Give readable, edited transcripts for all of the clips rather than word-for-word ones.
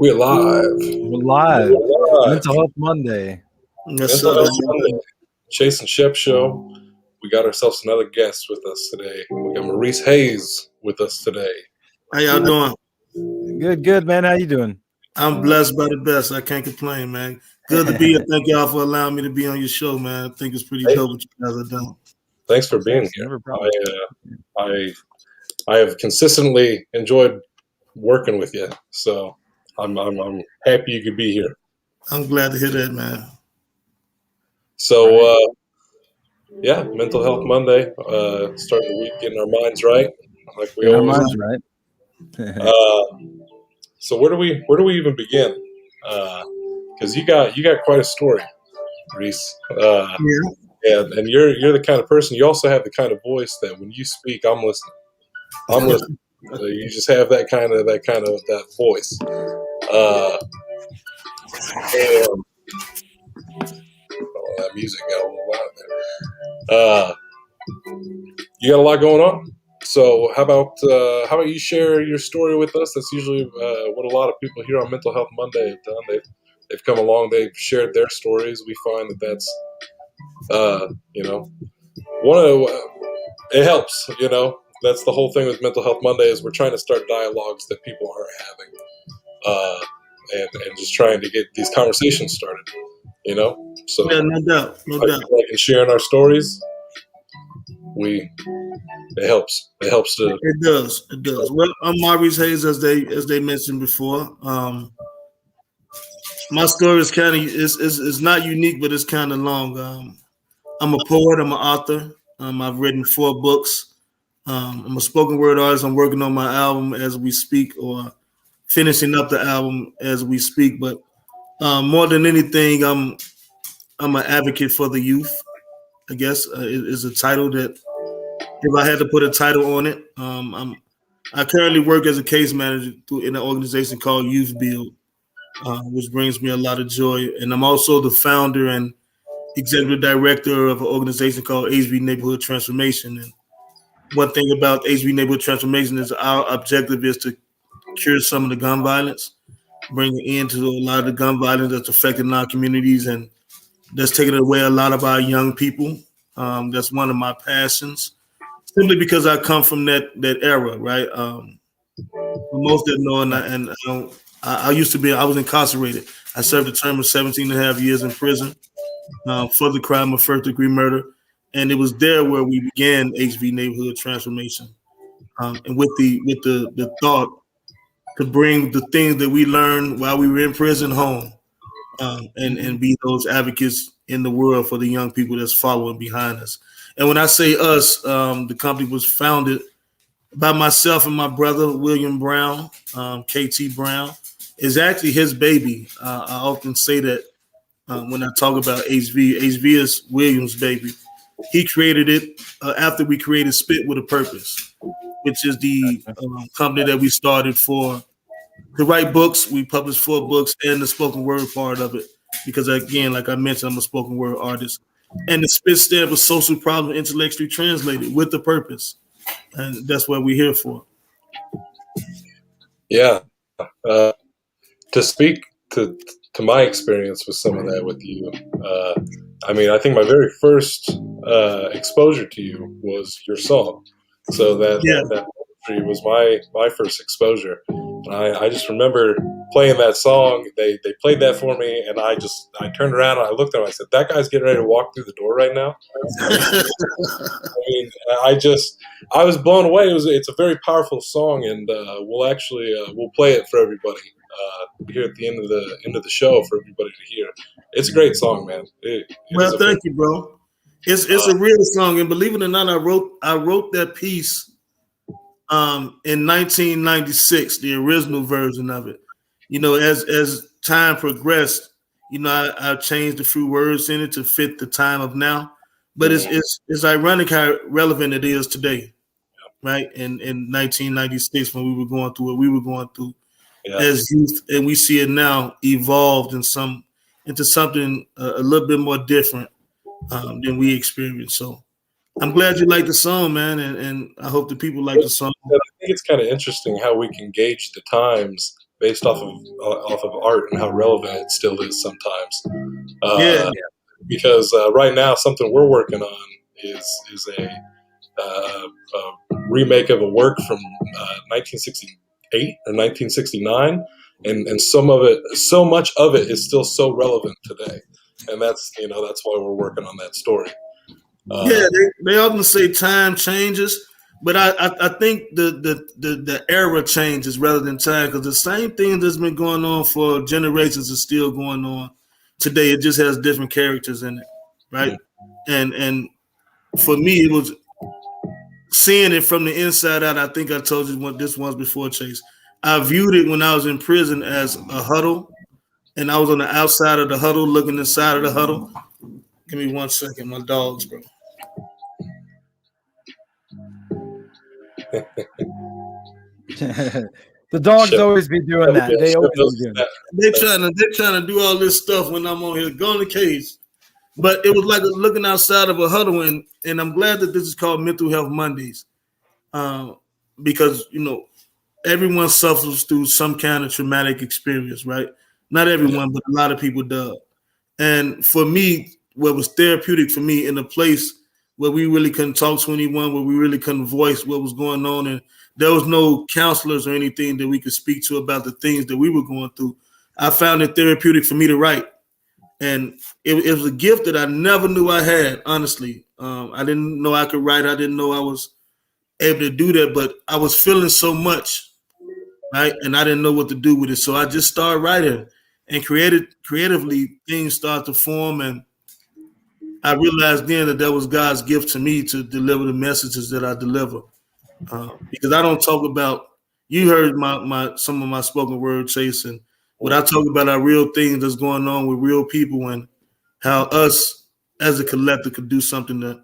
We're live. We're live. Mental Health Monday. Yes, Mental Health Monday. Chase and Shep show. We got ourselves another guest with us today. We got Maurice Hayes with us today. How y'all doing? Good, man. How you doing? I'm blessed by the best. I can't complain, man. Good to be here. Thank y'all for allowing me to be on your show, man. I think it's pretty dope what you guys are doing. Thanks for being here. I have consistently enjoyed working with you, so I'm happy you could be here. I'm glad to hear that, man. So, Mental Health Monday, starting the week, getting our minds right, like we always minds right. So where do we even begin? Because you got quite a story, Reese. Yeah, and you're the kind of person. You also have the kind of voice that when you speak, I'm listening. You just have that kind of voice. And that music got a little loud there. You got a lot going on. So how about you share your story with us? That's usually what a lot of people here on Mental Health Monday have done. They've come along, they've shared their stories. We find that's it helps. That's the whole thing with Mental Health Monday is we're trying to start dialogues that people aren't having, and just trying to get these conversations started. So yeah, no doubt. Like in sharing our stories, it helps. It helps to. It does. Well, I'm Maurice Hayes, as they mentioned before. My story is kind of it's not unique, but it's kind of long. I'm a poet. I'm an author. I've written 4 books. I'm a spoken word artist. I'm working on my album as we speak, or finishing up the album as we speak. But more than anything, I'm an advocate for the youth. I guess is a title that, if I had to put a title on it, I currently work as a case manager in an organization called Youth Build, which brings me a lot of joy. And I'm also the founder and executive director of an organization called HB Neighborhood Transformation. And one thing about HB Neighborhood Transformation is our objective is to cure some of the gun violence, bring an end to a lot of the gun violence that's affecting our communities and that's taking away a lot of our young people. That's one of my passions, simply because I come from that era, right? Most that know, I was incarcerated. I served a term of 17 and a half years in prison for the crime of first-degree murder. And it was there where we began HB Neighborhood Transformation, and with the thought to bring the things that we learned while we were in prison home, and be those advocates in the world for the young people that's following behind us. And when I say us, the company was founded by myself and my brother, William Brown. KT Brown is actually his baby. I often say that when I talk about HV. HV is William's baby. He created it after we created Spit with a Purpose, which is the company that we started to write books. We published 4 books and the spoken word part of it. Because again, like I mentioned, I'm a spoken word artist. And the Spit stand for social problem intellectually translated with the purpose. And that's what we're here for. Yeah. To speak to my experience with some of that with you, I think my very first exposure to you was your song. So that poetry was my first exposure. And I just remember playing that song. They played that for me, and I turned around and I looked at him. I said, "That guy's getting ready to walk through the door right now." I was blown away. It's a very powerful song, and we'll play it for everybody here at the end of the show for everybody to hear. It's a great song, man. Thank you, bro. It's a real song, and believe it or not, I wrote that piece in 1996, the original version of it. As time progressed, I've changed a few words in it to fit the time of now. But it's ironic how relevant it is today, right? In 1996, when we were going through what we were going through as youth, and we see it now evolved into something a little bit more different than we experienced. So I'm glad you like the song, man, and I hope the people like the song. I think it's kind of interesting how we can gauge the times based off of art and how relevant it still is sometimes. Yeah. Because right now, something we're working on is a remake of a work from 1968 or 1969, and so much of it is still so relevant today, and that's why we're working on that story. Yeah, they often say time changes, but I think the era changes rather than time, because the same thing that's been going on for generations is still going on today. It just has different characters in it, right? And for me, it was seeing it from the inside out. I think I told you this once before, Chase. I viewed it when I was in prison as a huddle, and I was on the outside of the huddle looking inside of the huddle. Give me 1 second, my dogs, bro. The dogs Shep. always be doing that. They always be doing that. They're trying to do all this stuff when I'm on here. Go in the cage. But it was like looking outside of a huddle, and I'm glad that this is called Mental Health Mondays, because everyone suffers through some kind of traumatic experience, right? Not everyone, but a lot of people do. And for me, what was therapeutic for me in a place where we really couldn't talk to anyone, where we really couldn't voice what was going on, and there was no counselors or anything that we could speak to about the things that we were going through, I found it therapeutic for me to write. And it was a gift that I never knew I had, honestly. I didn't know I could write. I didn't know I was able to do that, but I was feeling so much, right? And I didn't know what to do with it. So I just started writing, and creatively things started to form. And I realized then that was God's gift to me to deliver the messages that I deliver. Because I don't talk about, you heard some of my spoken word, Chase, and what I talk about are real things that's going on with real people, and how us as a collective could do something to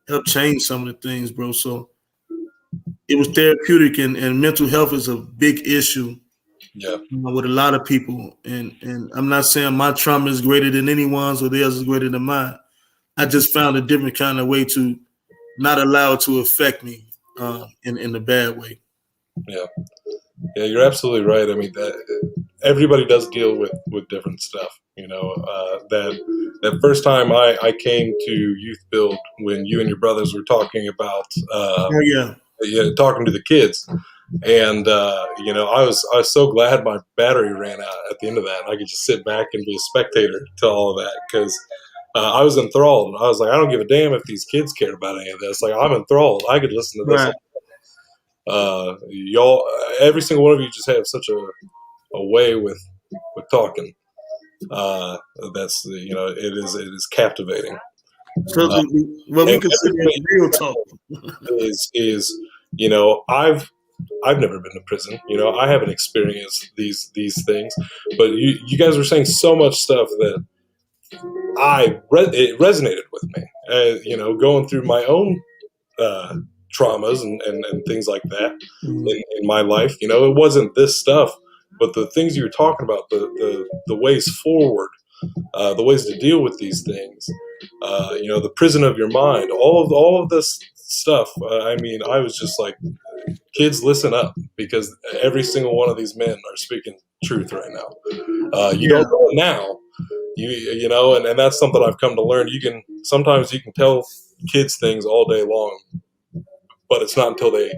help change some of the things, bro. So it was therapeutic, and mental health is a big issue with a lot of people. And I'm not saying my trauma is greater than anyone's or theirs is greater than mine. I just found a different kind of way to not allow it to affect me in a bad way. Yeah, you're absolutely right. I mean, everybody does deal with different stuff. That first time I came to Youth Build, when you and your brothers were talking about talking to the kids, and I was so glad my battery ran out at the end of that, and I could just sit back and be a spectator to all of that, because I was enthralled. I was like, I don't give a damn if these kids care about any of this. Like, I'm enthralled. I could listen to this. Right. Y'all, every single one of you just have such a way with talking. That's it is captivating. So what we consider real talk is I've never been to prison. I haven't experienced these things, but you guys were saying so much stuff that it resonated with me. Going through my own traumas and things like that in my life. It wasn't this stuff, but the things you were talking about, the ways forward, the ways to deal with these things, the prison of your mind, all of this stuff. I mean, I was just like, kids, listen up, because every single one of these men are speaking truth right now. You don't know it now. And that's something I've come to learn. Sometimes you can tell kids things all day long, but it's not until they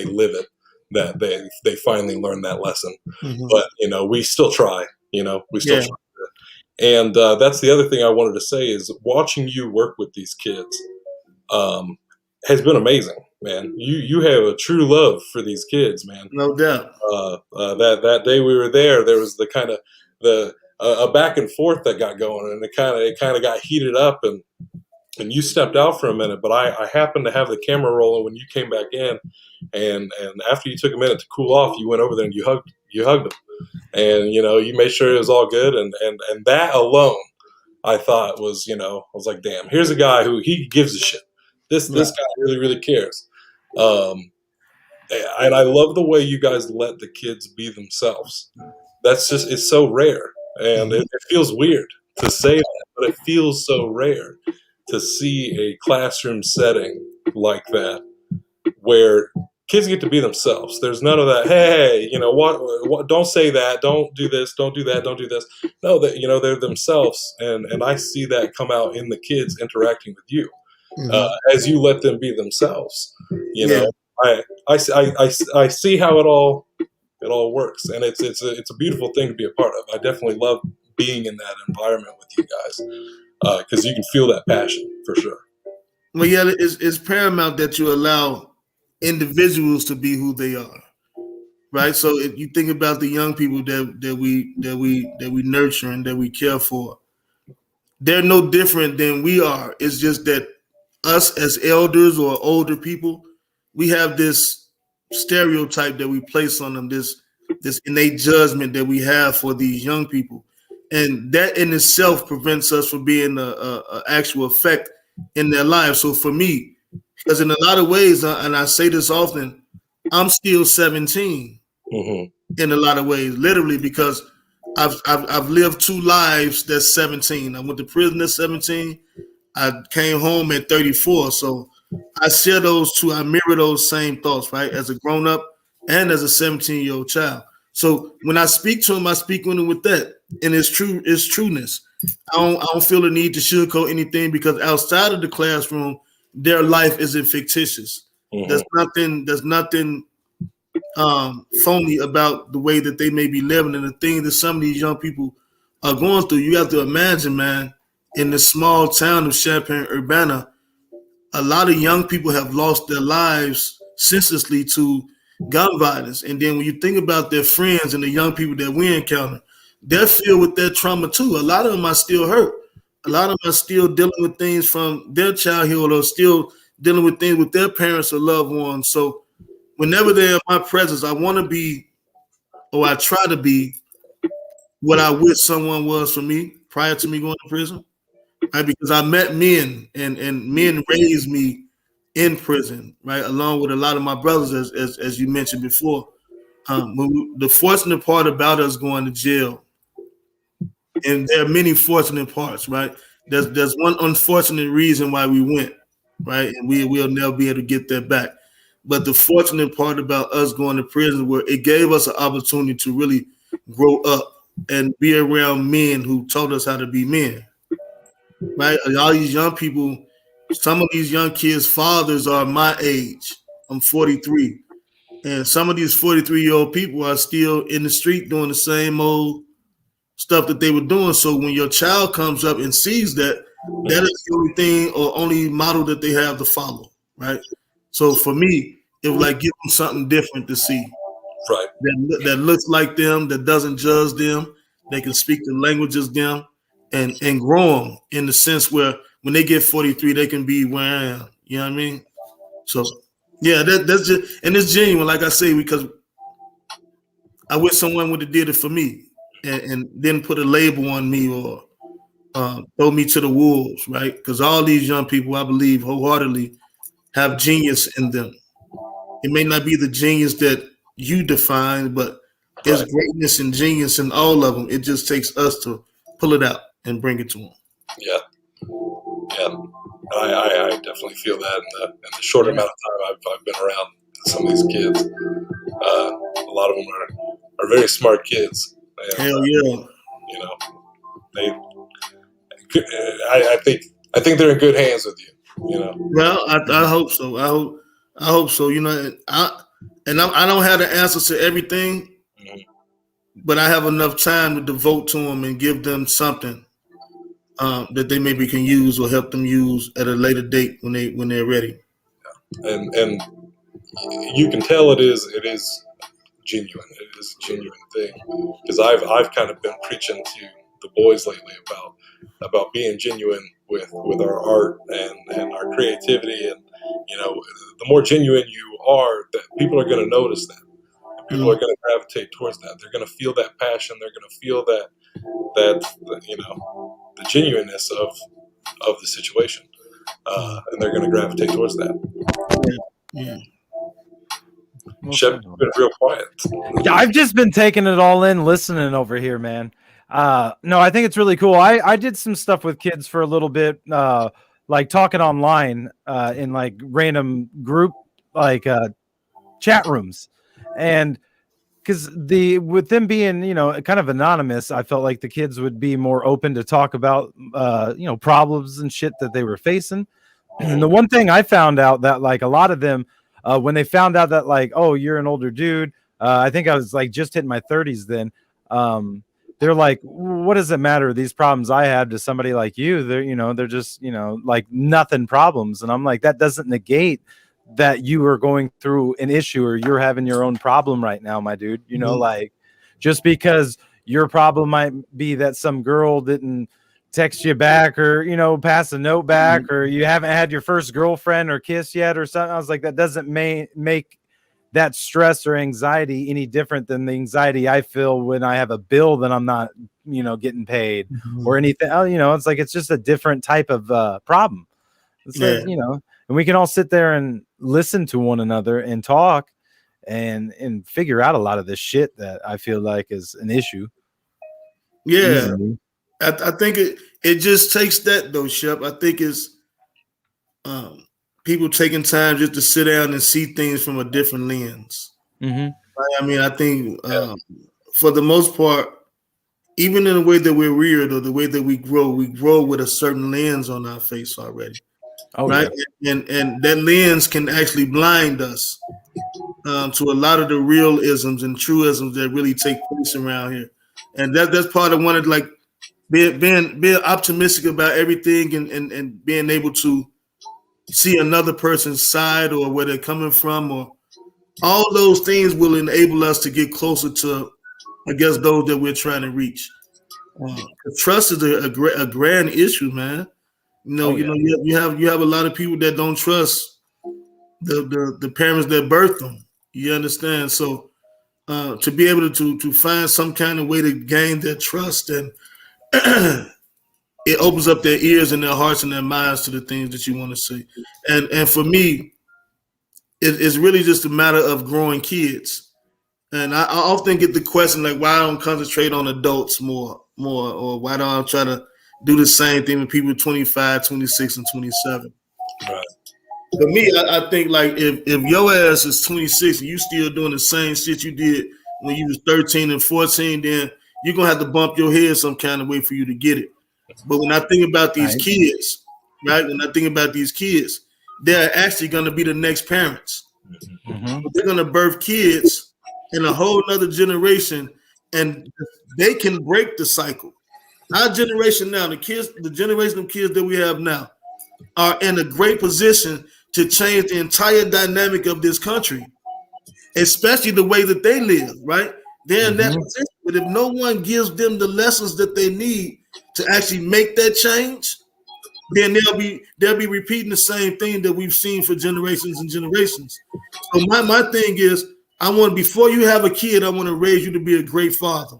live it that they finally learn that lesson. But we still try. We still try. And that's the other thing I wanted to say is watching you work with these kids has been amazing, man. You have a true love for these kids, man. No doubt. That day we were there was the kind of a back and forth that got going, and it kind of got heated up, and you stepped out for a minute, but I happened to have the camera rolling when you came back in, and after you took a minute to cool off, you went over there and you hugged him, and you made sure it was all good, and that alone, I thought was I was like, damn, here's a guy who he gives a shit. This guy really cares, and I love the way you guys let the kids be themselves. It's so rare, and it feels weird to say that, but it feels so rare to see a classroom setting like that, where kids get to be themselves. There's none of that. Hey, what? Don't say that. Don't do this. Don't do that. Don't do this. No, that they're themselves, and I see that come out in the kids interacting with you as you let them be themselves. I see how it all works, and it's a beautiful thing to be a part of. I definitely love being in that environment with you guys because you can feel that passion for sure. Well, yeah, it's paramount that you allow individuals to be who they are, right? So if you think about the young people that we nurture and that we care for, they're no different than we are. It's just that us as elders or older people, we have this stereotype that we place on them, this innate judgment that we have for these young people, and that in itself prevents us from being a actual effect in their lives. So for me, because in a lot of ways, and I say this often, I'm still 17 in a lot of ways, literally, because I've lived two lives that's 17. I went to prison at 17. I came home at 34. So I share those two. I mirror those same thoughts, right? As a grown up and as a 17-year-old child. So when I speak to them, I speak with them with that. And it's true, it's trueness. I don't feel the need to sugarcoat anything because outside of the classroom, their life isn't fictitious. There's nothing phony about the way that they may be living and the thing that some of these young people are going through. You have to imagine, man, in the small town of Champaign-Urbana, a lot of young people have lost their lives senselessly to gun violence. And then when you think about their friends and the young people that we encounter, they're filled with that trauma too. A lot of them are still hurt. A lot of them are still dealing with things from their childhood or still dealing with things with their parents or loved ones. So whenever they're in my presence, I want to be, or I try to be, what I wish someone was for me prior to me going to prison. Right? Because I met men and men raised me in prison, right? Along with a lot of my brothers, as you mentioned before. The fortunate part about us going to jail, and there are many fortunate parts, right? There's one unfortunate reason why we went, right? And we'll never be able to get that back. But the fortunate part about us going to prison, where it gave us an opportunity to really grow up and be around men who taught us how to be men, right? All these young people, some of these young kids' fathers are my age. I'm 43. And some of these 43-year-old people are still in the street doing the same old stuff that they were doing. So when your child comes up and sees that, that is the only thing or only model that they have to follow, right? So for me, it was like give them something different to see. Right. That looks like them, that doesn't judge them, they can speak the languages them, and grow them in the sense where when they get 43, they can be where I am. You know what I mean? So yeah, that's just, and it's genuine, like I say, because I wish someone would have did it for me and didn't put a label on me or throw me to the wolves, right? Because all these young people, I believe wholeheartedly, have genius in them. It may not be the genius that you define, but there's greatness and genius in all of them. It just takes us to pull it out and bring it to them. Yeah. I definitely feel that in the short amount of time I've been around some of these kids. A lot of them are very smart kids. And, Hell yeah. You know, I think they're in good hands with you. You know. Well, I hope so. I hope so. You know, I don't have the answers to everything, but I have enough time to devote to them and give them something that they maybe can use or help them use at a later date when they're ready. And you can tell it is genuine. It is a genuine thing because I've kind of been preaching to the boys lately about being genuine with our art and our creativity, and the more genuine you are, that people are going to notice that. And people are going to gravitate towards that. They're going to feel that passion. They're going to feel that the genuineness of the situation, and they're going to gravitate towards that. Yeah. Shep, you've been real quiet. Yeah, I've just been taking it all in, listening over here, man. No, I think it's really cool. I did some stuff with kids for a little bit, like talking online in like random group, like chat rooms, and because with them being kind of anonymous, I felt like the kids would be more open to talk about problems and shit that they were facing. And the one thing I found out that like a lot of them, when they found out that like, oh, you're an older dude, I think I was like just hitting my 30s then. They're like, what does it matter? These problems I have to somebody like you, they're just like nothing problems. And I'm like, that doesn't negate that you are going through an issue or you're having your own problem right now, my dude. Like just because your problem might be that some girl didn't text you back or pass a note back or you haven't had your first girlfriend or kiss yet or something. I was like, that doesn't make that stress or anxiety any different than the anxiety I feel when I have a bill that I'm not getting paid or anything. It's like it's just a different type of problem. It's like, and we can all sit there and listen to one another and talk and figure out a lot of this shit that I feel like is an issue. Yeah. I think it just takes that though, Shep. I think it's people taking time just to sit down and see things from a different lens. Mm-hmm. I mean, I think for the most part, even in the way that we're reared or the way that we grow with a certain lens on our face already. Oh, right. Yeah. And that lens can actually blind us to a lot of the real isms and truisms that really take place around here. And that's part of one of like being optimistic about everything and being able to see another person's side or where they're coming from, or all those things will enable us to get closer to, I guess, those that we're trying to reach. Trust is a grand issue, man. You have a lot of people that don't trust the parents that birthed them. You understand? So to be able to find some kind of way to gain their trust, and it opens up their ears and their hearts and their minds to the things that you want to say. And for me, it's really just a matter of growing kids. And I often get the question like, why I don't concentrate on adults more, or why don't I try to do the same thing with people 25, 26, and 27? Right. For me, I think like if your ass is 26 and you still doing the same shit you did when you was 13 and 14, then you're gonna have to bump your head some kind of way for you to get it. But when I think about these kids, right? When I think about these kids, they're actually gonna be the next parents. Mm-hmm. They're gonna birth kids in a whole nother generation, and they can break the cycle. Our generation now, the generation of kids that we have now, are in a great position to change the entire dynamic of this country, especially the way that they live, right? They're in that position. But if no one gives them the lessons that they need to actually make that change, then they'll be repeating the same thing that we've seen for generations and generations. So my thing is, before you have a kid, I want to raise you to be a great father.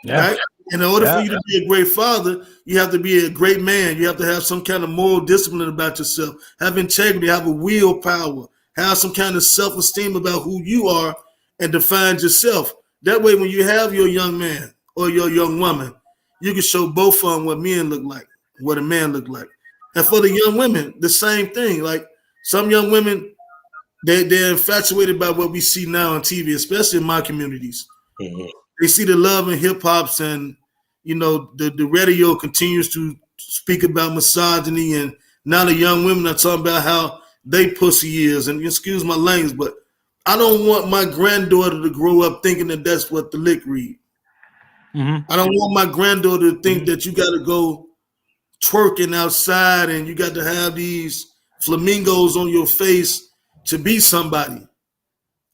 Yeah. Right? In order for you to be a great father, you have to be a great man. You have to have some kind of moral discipline about yourself, have integrity, have a willpower, have some kind of self-esteem about who you are, and define yourself. That way, when you have your young man or your young woman, you can show both of them what men look like, what a man look like. And for the young women, the same thing. Like some young women, they're infatuated by what we see now on TV, especially in my communities. Mm-hmm. They see the love and hip hops, and the radio continues to speak about misogyny, and now the young women are talking about how they pussy is. And excuse my language, but I don't want my granddaughter to grow up thinking that that's what the lick read. Mm-hmm. I don't want my granddaughter to think that you got to go twerking outside and you got to have these flamingos on your face to be somebody.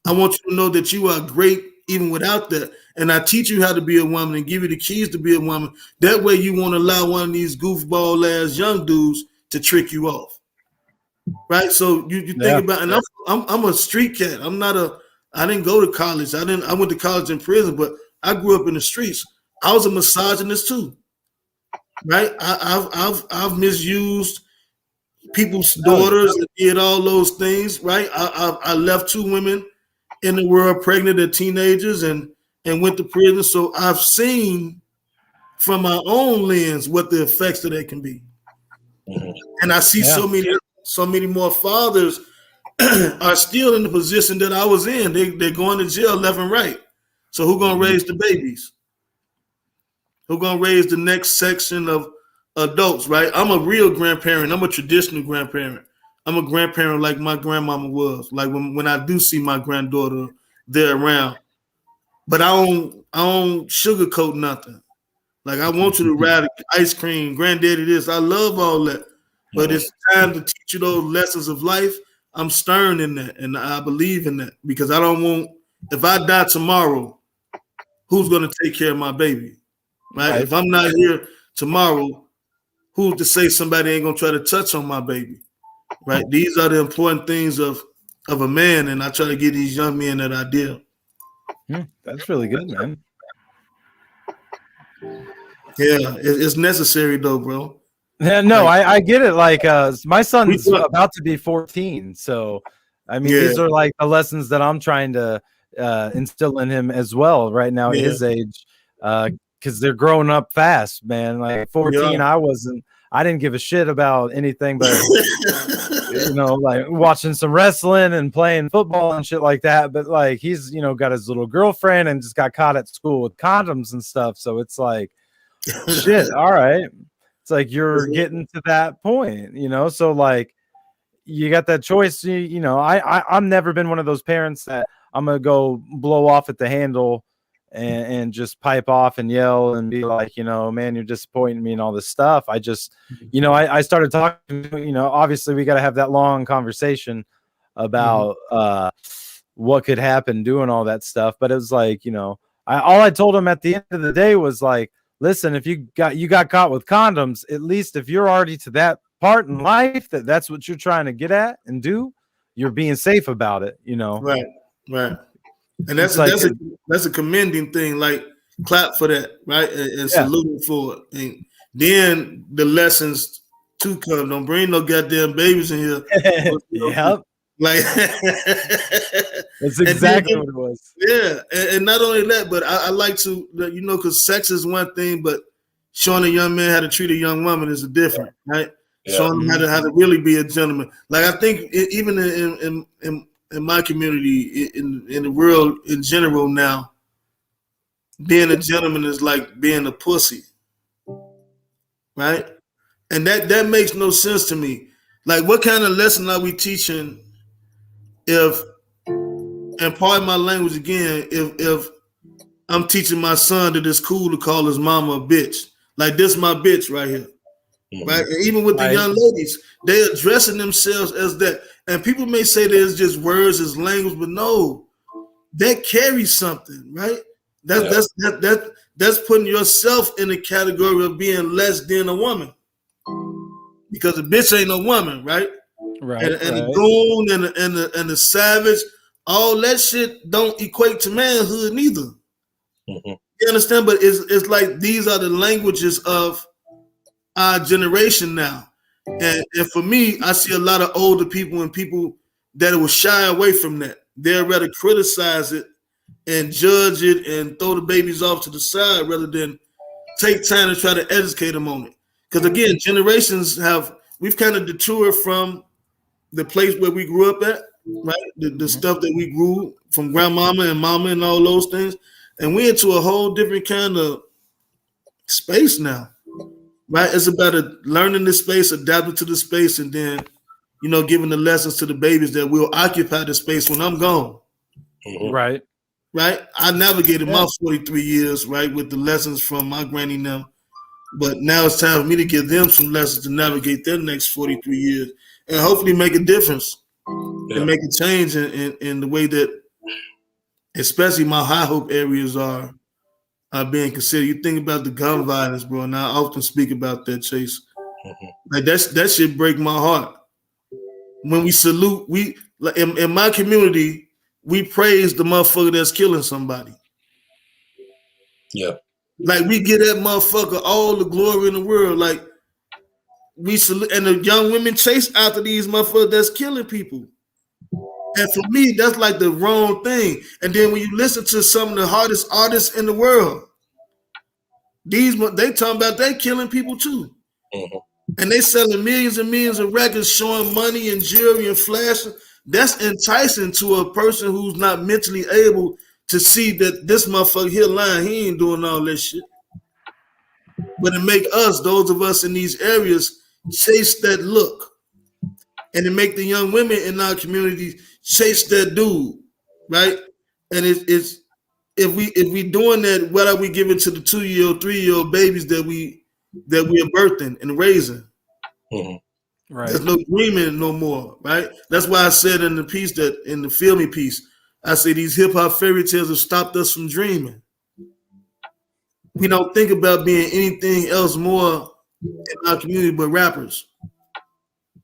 I want you to know that you are great even without that. And I teach you how to be a woman and give you the keys to be a woman. That way you won't allow one of these goofball ass young dudes to trick you off. Right? So you think about, and I'm a street cat. I didn't go to college. I went to college in prison, but I grew up in the streets. I was a misogynist too. Right? I've misused people's daughters and did all those things. Right? I left 2 women in the world pregnant at teenagers and went to prison. So I've seen from my own lens what the effects of that can be. Mm-hmm. And I see so many more fathers are still in the position that I was in. They're going to jail left and right. So who gonna raise the babies? Who gonna raise the next section of adults, right? I'm a real grandparent. I'm a traditional grandparent. I'm a grandparent like my grandmama was. Like when I do see my granddaughter, they're around. But I don't sugarcoat nothing. Like I want you to ride ice cream, granddaddy this. I love all that. But it's time to teach you those lessons of life. I'm stern in that, and I believe in that because I don't want, if I die tomorrow, who's gonna take care of my baby? Right? If I'm not here tomorrow, who's to say somebody ain't gonna try to touch on my baby? Right? These are the important things of a man, and I try to give these young men that idea. That's really good, man. Yeah, it's necessary though, bro. Yeah, no, I get it. Like, my son's about to be 14, so I mean, these are like the lessons that I'm trying to instill in him as well right now at his age, because they're growing up fast, man. Like 14, I didn't give a shit about anything but you know, like watching some wrestling and playing football and shit like that. But like he's, you know, got his little girlfriend and just got caught at school with condoms and stuff. So it's like, shit, all right. It's like you're getting to that point, you know. So like you got that choice. You know, I've never been one of those parents that I'm gonna go blow off at the handle and just pipe off and yell and be like, you know, man, you're disappointing me and all this stuff. I just, you know, I started talking, you know, obviously we got to have that long conversation about what could happen doing all that stuff. But it was like, you know, all I told him at the end of the day was like, listen, if you got caught with condoms, at least if you're already to that part in life that's what you're trying to get at and do, you're being safe about it, you know. Right. And that's a commending thing. Like clap for that, right? And saluting for it. And then the lessons to come. Don't bring no goddamn babies in here. Yep. Like that's exactly what it was. Yeah, and not only that, but I like to, you know, because sex is one thing, but showing a young man how to treat a young woman is a different, right? Yeah. Showing them how to really be a gentleman. Like I think even in my community, in the world in general now, being a gentleman is like being a pussy, right? And that makes no sense to me. Like, what kind of lesson are we teaching if, and pardon my language again, if I'm teaching my son that it's cool to call his mama a bitch? Like, this my bitch right here. Right? And even with the young ladies, they're addressing themselves as that. And people may say there's just words as language, but no, that carries something, right? That's putting yourself in the category of being less than a woman. Because a bitch ain't no woman, right? Right. And the goon and the savage, all that shit don't equate to manhood neither. You understand? But it's like these are the languages of our generation now. And for me, I see a lot of older people and people that will shy away from that. They'd rather criticize it and judge it and throw the babies off to the side rather than take time to try to educate them on it. Because again, generations we've kind of detoured from the place where we grew up at, right? The stuff that we grew from grandmama and mama and all those things. And we're into a whole different kind of space now, right? It's about learning the space, adapting to the space, and then, you know, giving the lessons to the babies that will occupy the space when I'm gone. Right. Right? I navigated my 43 years, right, with the lessons from my granny and them. But now it's time for me to give them some lessons to navigate their next 43 years and hopefully make a difference and make a change in the way that, especially my high hope areas are being considered. You think about the gun violence, bro, and I often speak about that, Chase. Like that shit break my heart. When we salute, in my community, we praise the motherfucker that's killing somebody. Yeah. Like we give that motherfucker all the glory in the world. Like we salute, and the young women chase after these motherfuckers that's killing people. And for me, that's like the wrong thing. And then when you listen to some of the hardest artists in the world, they talking about they killing people too. And they selling millions and millions of records showing money and jewelry and flashing. that's enticing to a person who's not mentally able to see that this motherfucker here lying, he ain't doing all that shit. But it make us, those of us in these areas, chase that look. And it make the young women in our community chase that dude, right? And it's if we doing that, what are we giving to the 2-year-old, 3-year-old babies that we are birthing and raising? Mm-hmm. Right. There's no dreaming no more, right? That's why I said in the piece that in the Feel Me piece, I say these hip hop fairy tales have stopped us from dreaming. We don't think about being anything else more in our community but rappers.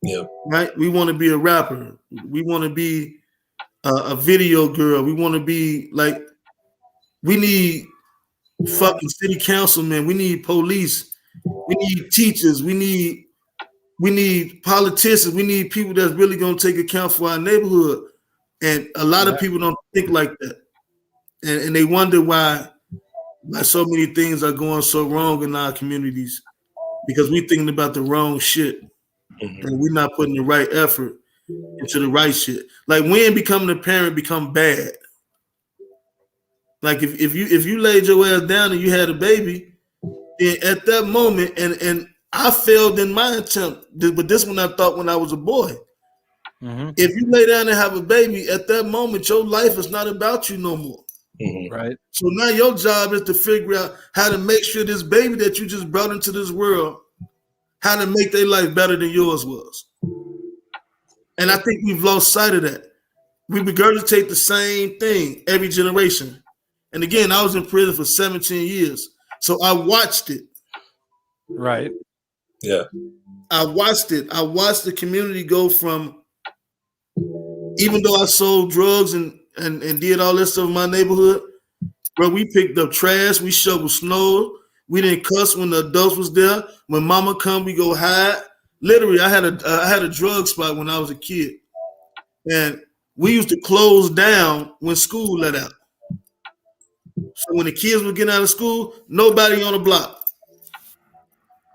Yeah. Right? We want to be a rapper. We want to be a video girl. We want to be like, we need fucking city councilmen. We need police. We need teachers. We need politicians. We need people that's really going to take account for our neighborhood. And a lot of people don't think like that. And they wonder why so many things are going so wrong in our communities, because we're thinking about the wrong shit. Mm-hmm. And we're not putting the right effort into the right shit. Like when becoming a parent become bad. Like if you laid your ass down and you had a baby, then at that moment, and I failed in my attempt, but this one I thought when I was a boy. Mm-hmm. If you lay down and have a baby, at that moment, your life is not about you no more. Mm-hmm. Right. So now your job is to figure out how to make sure this baby that you just brought into this world, how to make their life better than yours was. And I think we've lost sight of that. We regurgitate the same thing every generation. And again, I was in prison for 17 years. So I watched it. Right. Yeah. I watched it. I watched the community go from, even though I sold drugs and did all this stuff in my neighborhood, bro, we picked up trash, we shoveled snow, we didn't cuss when the adults was there. When mama come, we go hide. Literally, I had a drug spot when I was a kid. And we used to close down when school let out. So when the kids would get out of school, nobody on the block.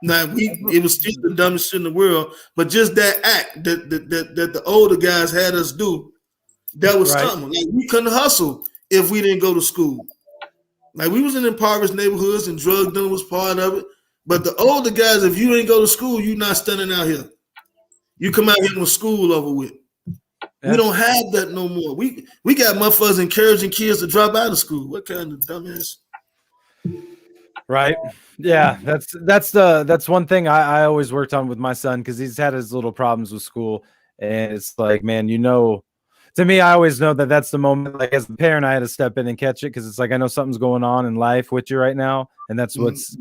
Now it was still the dumbest shit in the world, but just that act that the older guys had us do, that was something. Like we couldn't hustle if we didn't go to school. Like we was in impoverished neighborhoods and drug dealing was part of it. But the older guys, if you ain't go to school, you not standing out here. You come out here with school over with. We don't have that no more. We got motherfuckers encouraging kids to drop out of school. What kind of dumbass? Right. Yeah, that's one thing I always worked on with my son, because he's had his little problems with school, and it's like, man, to me, I always know that that's the moment. Like as a parent, I had to step in and catch it, because it's like I know something's going on in life with you right now, and that's what's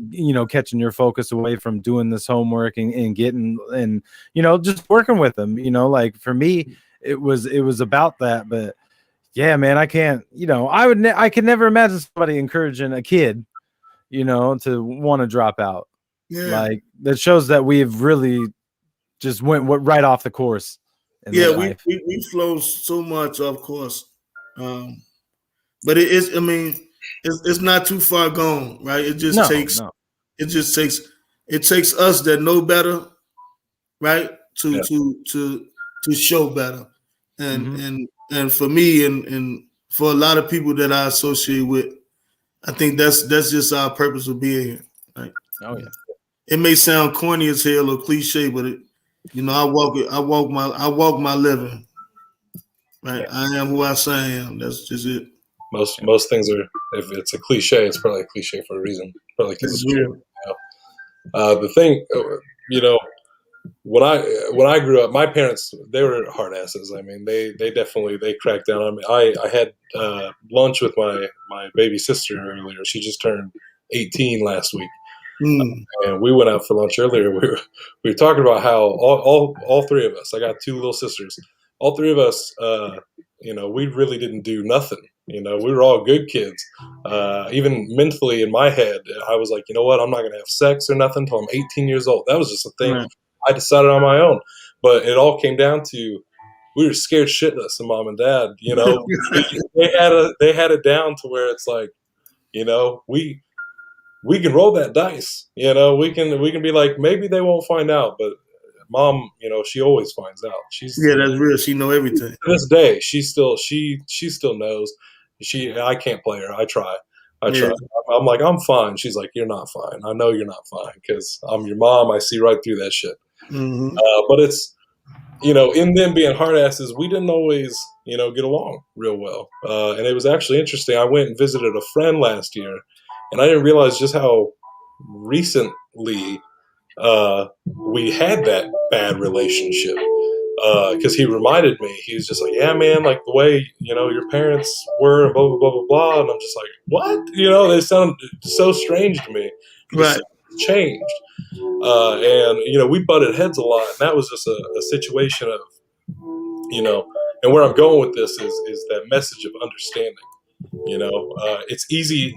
catching your focus away from doing this homework and getting and just working with them. Like for me, it was about that. But yeah, man, I can't. I could never imagine somebody encouraging a kid to want to drop out. Yeah. Like that shows that we've really just went right off the course. Yeah, we flow so much off course. But it is, I mean, it's not too far gone, right? It just takes us that know better, right? To show better. And for me and for a lot of people that I associate with, I think that's just our purpose of being here. Right? Oh yeah. It may sound corny as hell or cliche, but I walk my living. Right. Yeah. I am who I say I am. That's just it. Most things are, if it's a cliche, it's probably a cliche for a reason. Probably because it's true. The thing, when I grew up, my parents, they were hard asses. I mean, they definitely cracked down on me. I had lunch with my baby sister earlier. She just turned 18 last week, and we went out for lunch earlier. We were talking about how all three of us. I got two little sisters. All three of us, we really didn't do nothing. We were all good kids. Even mentally in my head, I was like, you know what? I'm not going to have sex or nothing until I'm 18 years old. That was just a thing. Right. I decided on my own, but it all came down to we were scared shitless of mom and dad. They had it down to where it's like, we can roll that dice. We can be like, maybe they won't find out, but mom, she always finds out. Yeah, that's real. She know everything. To this day, she still knows. I can't play her. I try. Yeah. I'm like, I'm fine. She's like, you're not fine. I know you're not fine because I'm your mom. I see right through that shit. Mm-hmm. But it's, in them being hard asses, we didn't always, get along real well. And it was actually interesting. I went and visited a friend last year, and I didn't realize just how recently we had that bad relationship. Because he reminded me, he was just like, yeah, man, like the way, your parents were, and blah, blah, blah, blah, blah. And I'm just like, what? They sound so strange to me. Right. Changed. And, we butted heads a lot. And that was just a situation of, and where I'm going with this is that message of understanding. It's easy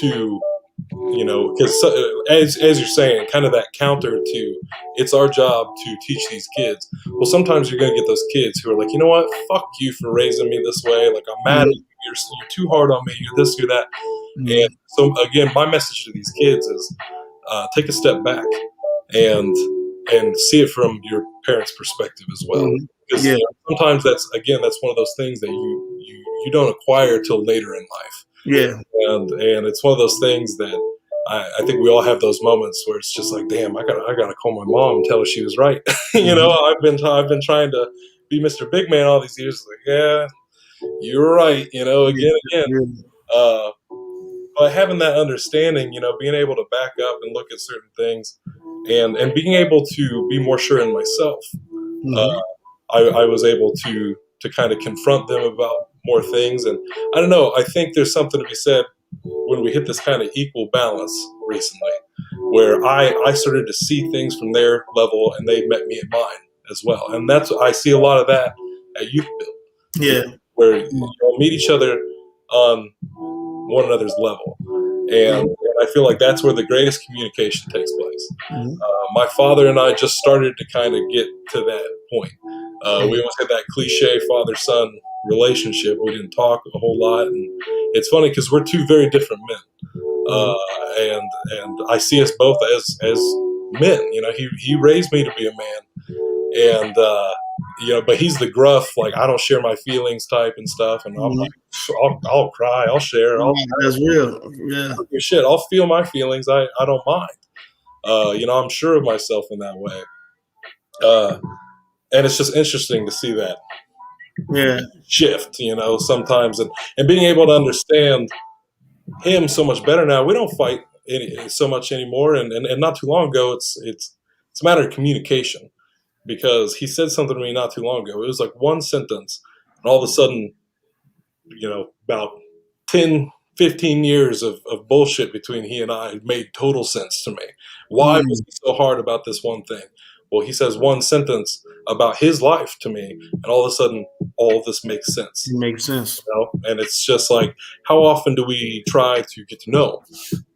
to, because as you're saying, kind of that counter to, it's our job to teach these kids. Well, sometimes you're going to get those kids who are like, you know what, fuck you for raising me this way. Like, I'm mad at you. You're too hard on me. You're this, you're that. And so, again, my message to these kids is take a step back and see it from your parents' perspective as well. Because sometimes that's one of those things that you don't acquire till later in life. Yeah. And it's one of those things that I think we all have those moments where it's just like, damn, I gotta call my mom and tell her she was right. I've been trying to be Mr. Big Man all these years. Like, yeah, you're right. Again. But having that understanding, being able to back up and look at certain things, and being able to be more sure in myself. I was able to kind of confront them about more things. And I don't know, I think there's something to be said when we hit this kind of equal balance recently, where I started to see things from their level and they met me at mine as well. And I see a lot of that at Youth Build. Yeah. Where you meet each other on one another's level. And I feel like that's where the greatest communication takes place. My father and I just started to kind of get to that point. We almost had that cliche father-son relationship. We didn't talk a whole lot. And it's funny because we're two very different men. And I see us both as men. He raised me to be a man. And, but he's the gruff, like, I don't share my feelings type and stuff. And I'm like, I'll cry, I'll share. That's real. Yeah. Shit, I'll feel my feelings. I don't mind. I'm sure of myself in that way. And it's just interesting to see that shift, sometimes. And being able to understand him so much better now. We don't fight so much anymore. And not too long ago, it's a matter of communication. Because he said something to me not too long ago. It was like one sentence, and all of a sudden, about 10, 15 years of bullshit between he and I made total sense to me. Why was he so hard about this one thing? Well, he says one sentence about his life to me, and all of a sudden, all of this makes sense. It makes sense. And it's just like, how often do we try to get to know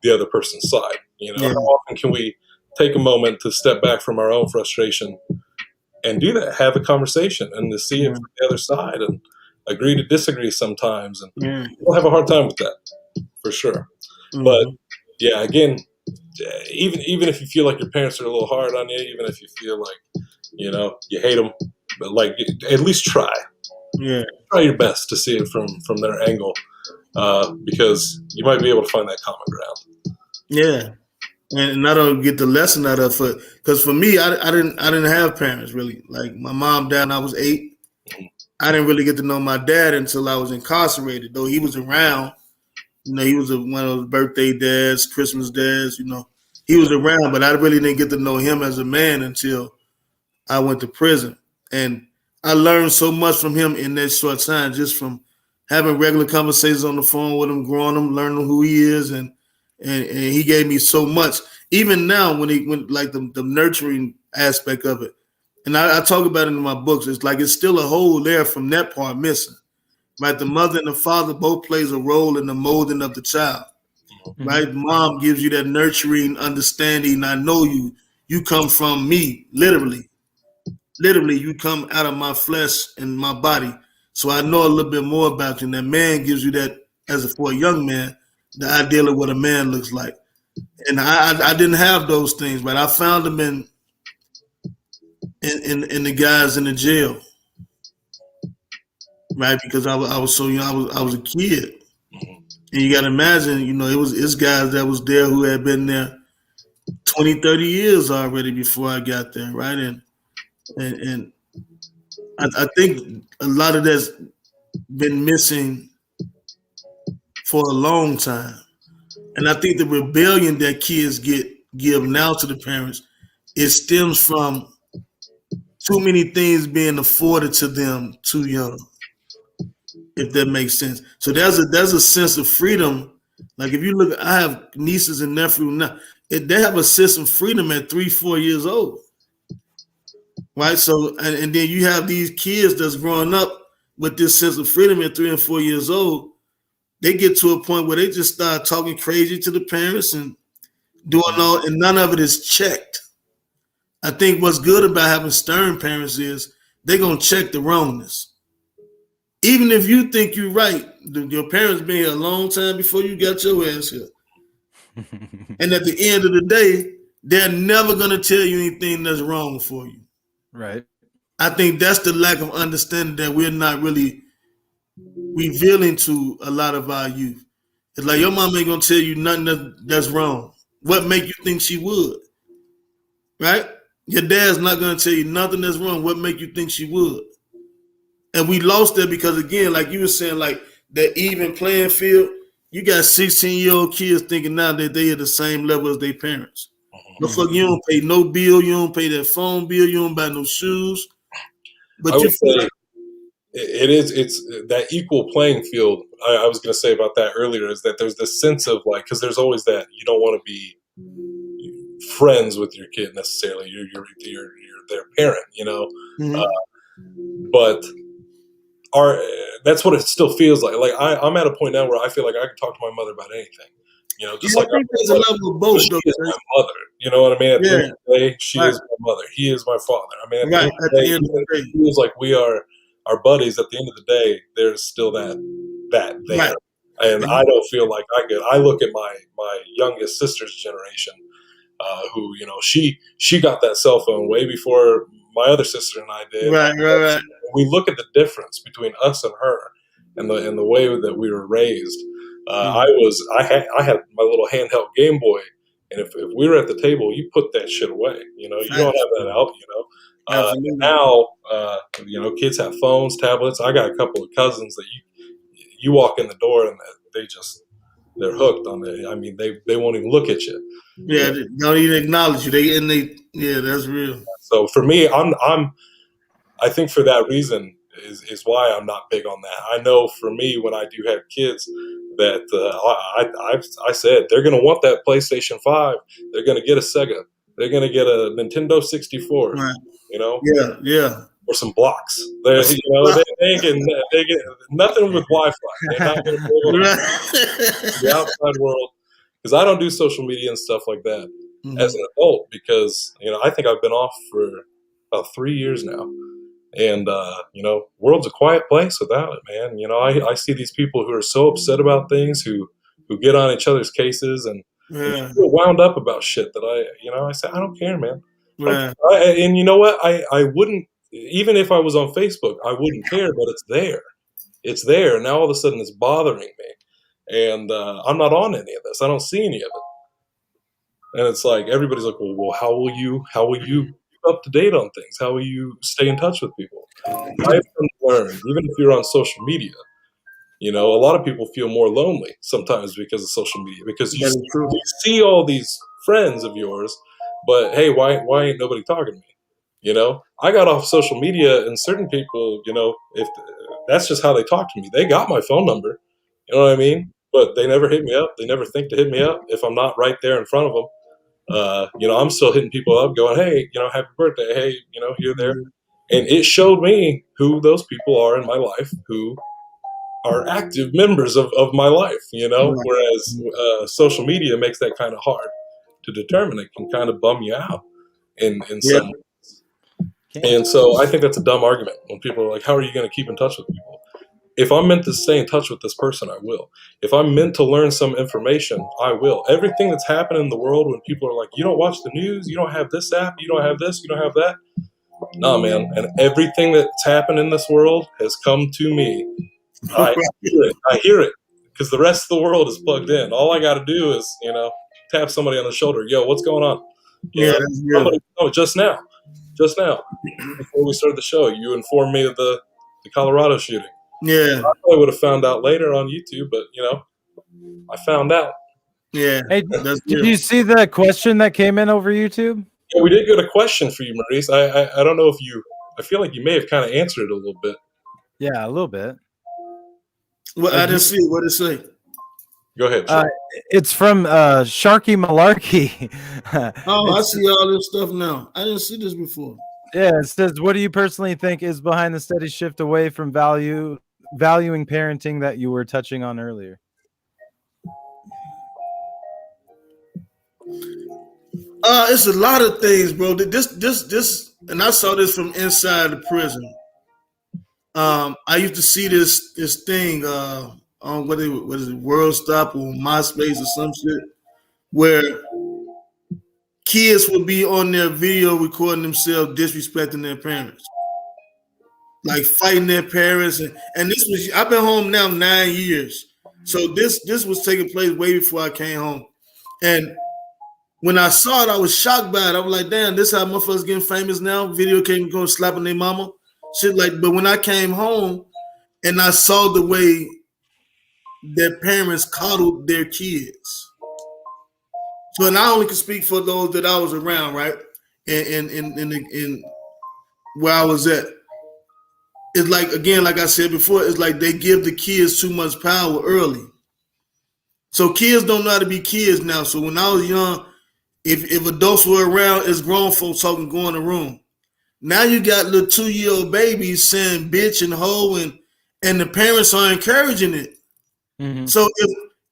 the other person's side? How often can we take a moment to step back from our own frustration and do that, have a conversation, and to see it from the other side, and agree to disagree sometimes. And we'll have a hard time with that, for sure. But, yeah, again, even if you feel like your parents are a little hard on you, even if you feel like, you hate them, but, like, at least try. Yeah. Try your best to see it from their angle, because you might be able to find that common ground. Yeah. And I don't get the lesson out of it, because for me, I didn't have parents really. Like, my mom died when I was 8. I didn't really get to know my dad until I was incarcerated. Though he was around, he was one of those birthday dads, Christmas dads. He was around, but I really didn't get to know him as a man until I went to prison. And I learned so much from him in that short time, just from having regular conversations on the phone with him, growing him, learning who he is, and he gave me so much. Even now, when like the nurturing aspect of it, and I talk about it in my books, it's like it's still a hole there from that part missing. Right, the mother and the father both plays a role in the molding of the child. Right, mom gives you that nurturing understanding. I know you come from me, literally, you come out of my flesh and my body. So I know a little bit more about you. And that man gives you that for a young man, the ideal of what a man looks like. And I didn't have those things, but I found them in and the guys in the jail, right? Because I was so young, I was a kid, and you got to imagine, it's guys that was there who had been there 20, 30 years already before I got there, right? And I think a lot of that's been missing for a long time. And I think the rebellion that kids give now to the parents, it stems from too many things being afforded to them too young, if that makes sense. So there's a sense of freedom. Like if you look, I have nieces and nephews now. They have a sense of freedom at 3, 4 years old, right? So and then you have these kids that's growing up with this sense of freedom at 3 and 4 years old. They get to a point where they just start talking crazy to the parents and doing all, and none of it is checked. I think what's good about having stern parents is they're gonna check the wrongness. Even if you think you're right, your parents been here a long time before you got your ass here. And at the end of the day, they're never gonna tell you anything that's wrong for you. Right. I think that's the lack of understanding that we're not really revealing to a lot of our youth. It's like your mom ain't gonna tell you nothing that's wrong. What make you think she would? Right? Your dad's not gonna tell you nothing that's wrong. What make you think she would? And we lost that because again, like you were saying, like that even playing field, you got 16-year-old kids thinking now that they at the same level as their parents. Motherfucker, you don't pay no bill, you don't pay that phone bill, you don't buy no shoes. But you feel like it's that equal playing field. I was going to say about that earlier is that there's this sense of like, because there's always that you don't want to be friends with your kid necessarily. You're their parent, but that's what it still feels like. Like I'm at a point now where I feel like I can talk to my mother about anything. Just like I think there's a level of both. She is my mother. You know what I mean? At the end of the day, she Right. is my mother. He is my father. I mean, Right. At the end of the day, it feels like we are our buddies. At the end of the day, there's still that there. Right. And I don't feel like I look at my youngest sister's generation, who she got that cell phone way before my other sister and I did. Right. We look at the difference between us and her, and the way that we were raised. I had my little handheld Game Boy, and if we were at the table, you put that shit away. You don't have that out. Now, kids have phones, tablets. I got a couple of cousins that you walk in the door and they're hooked on it. I mean, they won't even look at you. Yeah, they don't even acknowledge you. Yeah, that's real. So for me, I think for that reason is why I'm not big on that. I know for me, when I do have kids, that I said they're going to want that PlayStation 5. They're going to get a Sega. They're going to get a Nintendo 64. Right. Yeah. Or some blocks. They get nothing with Wi-Fi. They're not going to be able to the outside world, because I don't do social media and stuff like that as an adult, because I think I've been off for about 3 years now. And, world's a quiet place without it, man. I see these people who are so upset about things, who get on each other's cases and feel wound up about shit that I say, I don't care, man. And you know what? I wouldn't, even if I was on Facebook, I wouldn't care, but it's there. It's there. Now all of a sudden it's bothering me. And I'm not on any of this. I don't see any of it. And it's like, everybody's like, well, how will you up to date on things? How will you stay in touch with people? I've learned, even if you're on social media, a lot of people feel more lonely sometimes because of social media, because you see all these friends of yours, but hey, why ain't nobody talking to me? I got off social media, and certain people, if that's just how they talk to me, they got my phone number, you know what I mean? But they never hit me up. They never think to hit me up if I'm not right there in front of them. I'm still hitting people up going, hey, happy birthday. Hey, here, there. And it showed me who those people are in my life who are active members of my life, whereas social media makes that kind of hard to determine. It can kind of bum you out in some ways. And so I think that's a dumb argument when people are like, how are you going to keep in touch with people? If I'm meant to stay in touch with this person, I will. If I'm meant to learn some information, I will. Everything that's happening in the world, when people are like, you don't watch the news, you don't have this app, you don't have this, you don't have that. Nah, man. And everything that's happened in this world has come to me. I hear it. I hear it because the rest of the world is plugged in. All I got to do is, tap somebody on the shoulder. Yo, what's going on? Yeah, that's real. Somebody, just now, before we started the show, you informed me of the Colorado shooting. Yeah, I probably would have found out later on YouTube, but I found out. yeah. Hey, That's did real. you see the question that came in over YouTube? Yeah, we did get a question for you, Maurice. I don't know if I feel like you may have kind of answered it a little bit. Yeah, a little bit. Well, I didn't see it. What did it say? Go ahead, Chuck. It's from Sharky Malarkey. I see all this stuff now. I didn't see this before. Yeah, it says, what do you personally think is behind the steady shift away from valuing parenting that you were touching on earlier? It's a lot of things, bro. This, and I saw this from inside the prison. I used to see this thing on what is it, World Stop or MySpace or some shit, where kids would be on their video recording themselves disrespecting their parents, like fighting their parents, and this was, I've been home now 9 years, so this was taking place way before I came home, and when I saw it, I was shocked by it. I was like, damn, this how motherfuckers getting famous now. Video came going slapping their mama, shit like. But when I came home and I saw the way their parents coddled their kids, so and I only can speak for those that I was around, right? In where I was at, it's like, again, like I said before, it's like they give the kids too much power early. So kids don't know how to be kids now. So when I was young, if adults were around, it's grown folks talking, go in the room. Now you got little 2-year-old babies saying bitch and hoe, and the parents are encouraging it. Mm-hmm. So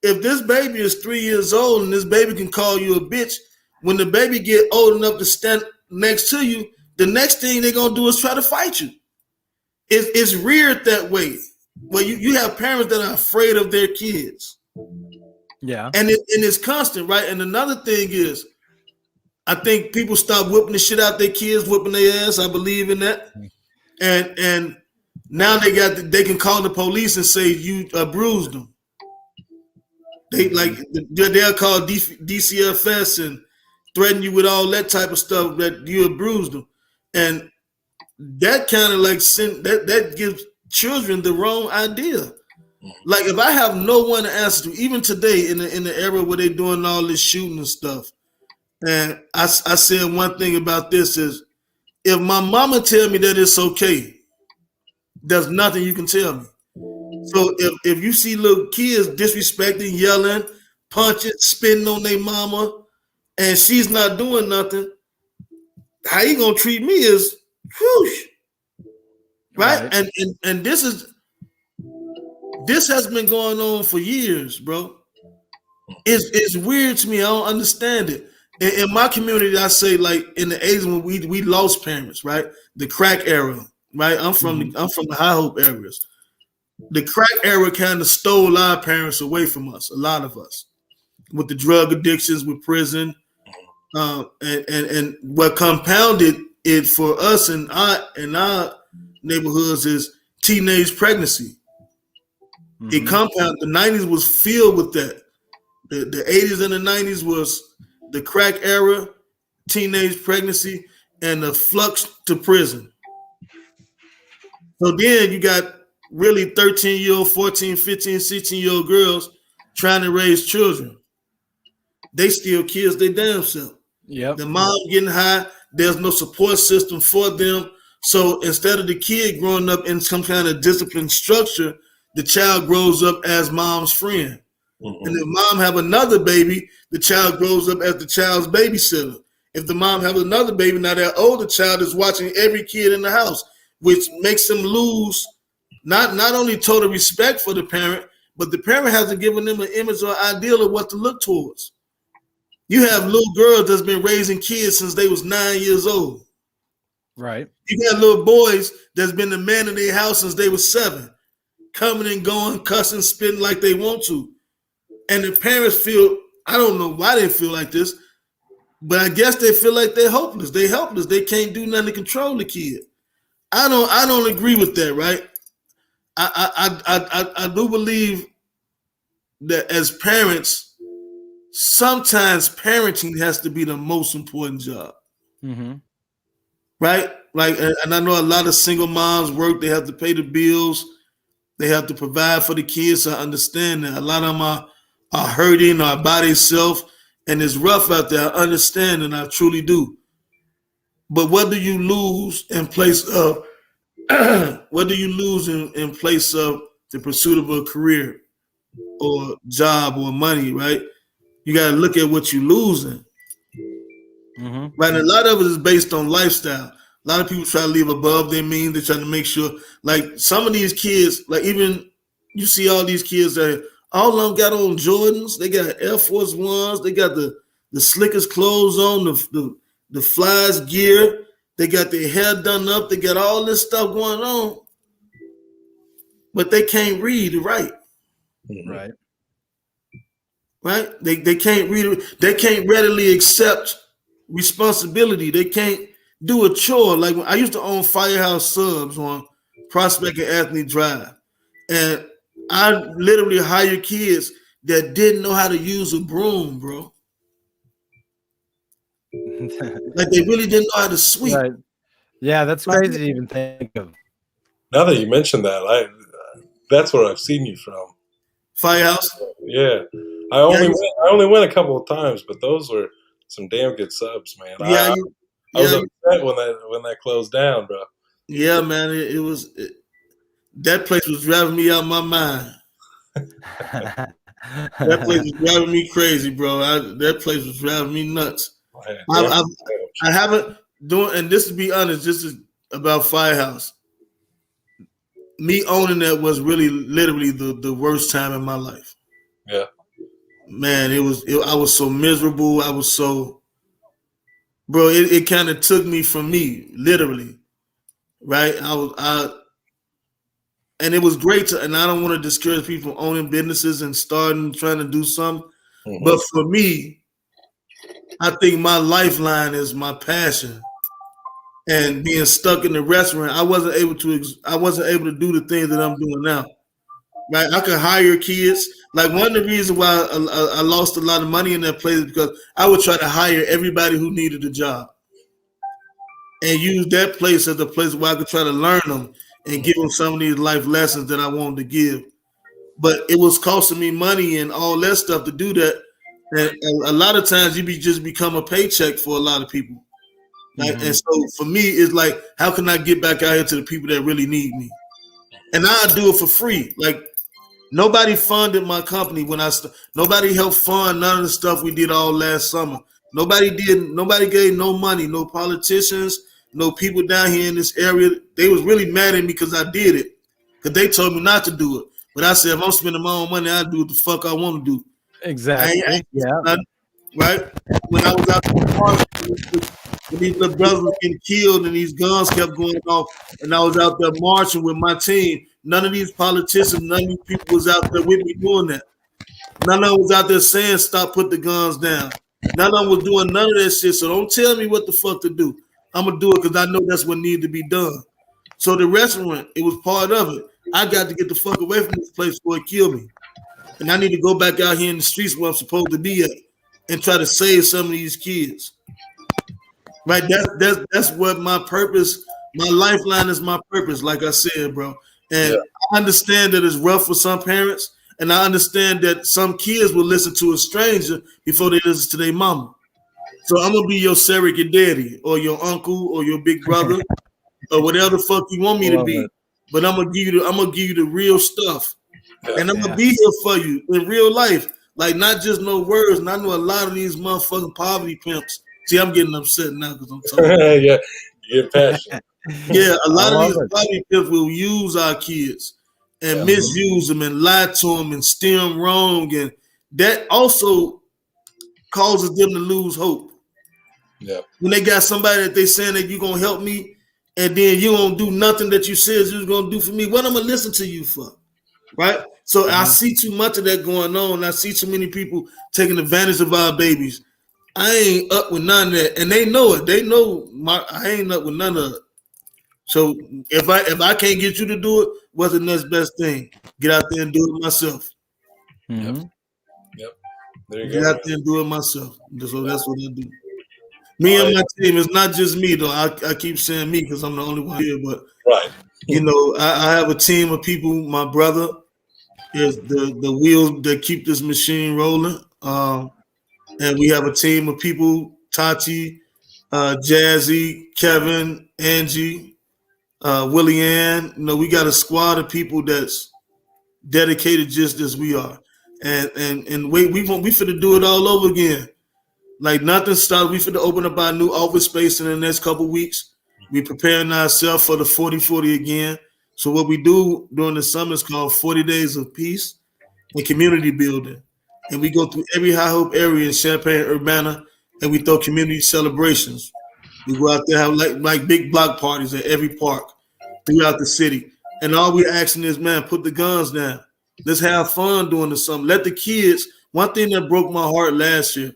if this baby is 3 years old and this baby can call you a bitch, when the baby get old enough to stand next to you, the next thing they're gonna do is try to fight you. It's reared that way. Well, you have parents that are afraid of their kids. Yeah, and it's constant, right? And another thing is, I think people stop whipping the shit out their kids, whipping their ass. I believe in that. And now they can call the police and say you bruised them. They'll call DCFS and threaten you with all that type of stuff that you bruised them. And that kind of that gives children the wrong idea. Like, if I have no one to answer to, even today in the era where they're doing all this shooting and stuff, and I said one thing about this is, if my mama tell me that it's okay, there's nothing you can tell me. So if you see little kids disrespecting, yelling, punching, spitting on their mama, and she's not doing nothing, how you gonna treat me is whoosh, right? And this has been going on for years, bro. It's weird to me. I don't understand it. In my community, I say, like, in the 80s when we lost parents, right? The crack era, right? I'm from the High Hope areas. The crack era kind of stole our parents away from us, a lot of us, with the drug addictions, with prison, and what compounded it for us in our neighborhoods is teenage pregnancy. It compounded. The 90s was filled with that. The 80s and the 90s was the crack era, teenage pregnancy, and the flux to prison. So then you got really 13-year-old, 14, 15, 16-year-old girls trying to raise children. They still kids they damn self. Yep. The mom getting high, there's no support system for them. So instead of the kid growing up in some kind of disciplined structure, the child grows up as mom's friend. And if mom have another baby, the child grows up as the child's babysitter. If the mom have another baby, now that older child is watching every kid in the house, which makes them lose not only total respect for the parent, but the parent hasn't given them an image or ideal of what to look towards. You have little girls that's been raising kids since they was 9 years old. Right. You got little boys that's been the man in their house since they was 7, coming and going, cussing, spitting like they want to. And the parents feel, I don't know why they feel like this, But I guess they feel like they're hopeless. They helpless. They can't do nothing to control the kid. I don't agree with that, right? I do believe that as parents, sometimes parenting has to be the most important job. Mm-hmm. Right? Like, and I know a lot of single moms work, they have to pay the bills, they have to provide for the kids. I understand that. A lot of them are hurting, are by themselves, and it's rough out there. I understand, and I truly do. But what do you lose in place of what do you lose in place of the pursuit of a career or job or money, right? You got to look at what you're losing. Mm-hmm. Right, and a lot of it is based on lifestyle. A lot of people try to live above their means. They're trying to make sure, like some of these kids, like even you see all these kids that all of them got on Jordans. They got Air Force Ones. They got the slickest clothes on, the flies gear. They got their hair done up. They got all this stuff going on, but they can't read or write. Right. Right? They can't read. They can't readily accept responsibility. They can't do a chore. Like when I used to own Firehouse Subs on Prospect and Anthony Drive, and I literally hired kids that didn't know how to use a broom, bro. Like they really didn't know how to sweep. Right. Yeah, that's crazy to even think of. Now that you mentioned that, that's where I've seen you from. Firehouse. Yeah, I only went a couple of times, but those were some damn good subs, man. Yeah, I was upset when that closed down, bro. Yeah, man, that place was driving me out my mind. That place was driving me crazy, bro. That place was driving me nuts. I haven't doing, and this to be honest, this is about Firehouse. Me owning that was really literally the worst time in my life. Yeah, man, I was so miserable. I was so, bro. It kind of took me from me, literally, right? And it was great to, and I don't want to discourage people from owning businesses and trying to do something. Mm-hmm. But for me, I think my lifeline is my passion. And being stuck in the restaurant, I wasn't able to do the things that I'm doing now. Right? I could hire kids. Like one of the reasons why I lost a lot of money in that place is because I would try to hire everybody who needed a job and use that place as a place where I could try to learn them and give them some of these life lessons that I wanted to give. But it was costing me money and all that stuff to do that. And a lot of times you just become a paycheck for a lot of people. Like, mm-hmm. And so for me, it's like, how can I get back out here to the people that really need me? And I do it for free. Like nobody funded my company when nobody helped fund none of the stuff we did all last summer. Nobody gave no money, no politicians, no people down here in this area. They was really mad at me because I did it. Because they told me not to do it. But I said, if I'm spending my own money, I do what the fuck I want to do. Exactly. Right? When I was out there, when these little brothers were getting killed and these guns kept going off, and I was out there marching with my team, none of these politicians, none of these people was out there with me doing that. None of them was out there saying, stop, put the guns down. None of them was doing none of that shit. So don't tell me what the fuck to do. I'm going to do it because I know that's what needed to be done. So the restaurant, it was part of it. I got to get the fuck away from this place before it killed me. And I need to go back out here in the streets where I'm supposed to be at and try to save some of these kids. Right? That's what my purpose, my lifeline is my purpose, like I said, bro. And I understand that it's rough for some parents, and I understand that some kids will listen to a stranger before they listen to their mama. So I'm gonna be your surrogate daddy or your uncle or your big brother or whatever the fuck you want me to be. But I'm gonna give you the real stuff. And I'm gonna be here for you in real life. Like not just no words. And I know a lot of these motherfucking poverty pimps. See, I'm getting upset now because I'm talking. Yeah, you get passionate. Yeah, a lot of these poverty pimps will use our kids and misuse them and lie to them and steer them wrong. And that also causes them to lose hope. Yeah. When they got somebody that they saying that you're gonna help me, and then you don't do nothing that you said you was gonna do for me, what I'm gonna listen to you for? Right? So I see too much of that going on. I see too many people taking advantage of our babies. I ain't up with none of that, and they know it. They know I ain't up with none of it. So if I can't get you to do it, what's the next best thing? Get out there and do it myself. Mm-hmm. Yep. There you Get go. out there and do it myself. So that's what I do. Me and my team. It's not just me though. I keep saying me because I'm the only one here, but Right. you know, I have a team of people. My brother is the wheels that keep this machine rolling. And we have a team of people: Tati, Jazzy, Kevin, Angie, Willie Ann. You know, we got a squad of people that's dedicated just as we are. And we finna do it all over again. Like nothing stops. We finna open up our new office space in the next couple weeks. We preparing ourselves for the 40-40 again. So what we do during the summer is called 40 Days of Peace and Community Building. And we go through every high hope area in Champaign-Urbana and we throw community celebrations. We go out there have like big block parties at every park throughout the city. And all we're asking is, man, put the guns down. Let's have fun doing this something. Let the kids. One thing that broke my heart last year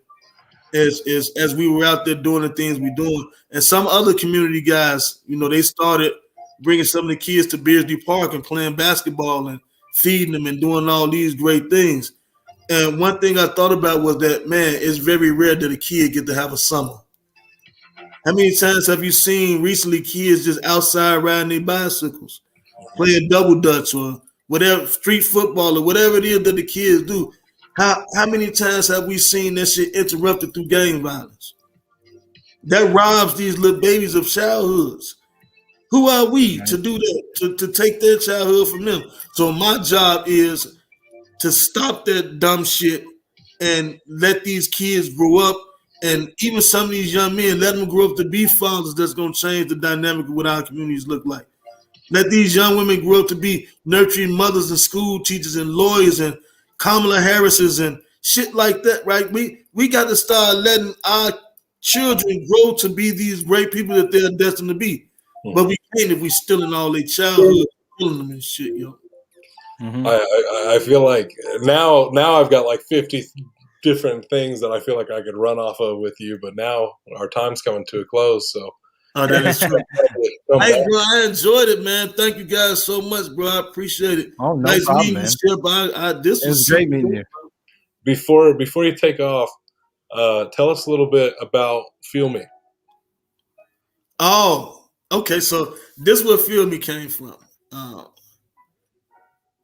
is as we were out there doing the things we doing, and some other community guys, you know, they started bringing some of the kids to Beardsley Park and playing basketball and feeding them and doing all these great things. And one thing I thought about was that, man, it's very rare that a kid get to have a summer. How many times have you seen recently kids just outside riding their bicycles, playing double dutch or whatever, street football or whatever it is that the kids do? How many times have we seen that shit interrupted through gang violence? That robs these little babies of childhoods. Who are we to do that, to take their childhood from them? So my job is to stop that dumb shit and let these kids grow up, and even some of these young men, let them grow up to be fathers that's going to change the dynamic of what our communities look like. Let these young women grow up to be nurturing mothers and school teachers and lawyers and Kamala Harris's and shit like that, right? We got to start letting our children grow to be these great people that they're destined to be. But we can't if we stealing all their childhood, killing them and shit, yo. Mm-hmm. I feel like now I've got like 50 different things that I feel like I could run off of with you, but now our time's coming to a close, so. Oh, that is true. Hey, bro, I enjoyed it, man. Thank you guys so much, bro. I appreciate it. Oh, no nice problem, meeting man. you, Shep. This was great meeting you. Before you take off, tell us a little bit about Feel Me. Oh, okay. So this is where Feel Me came from.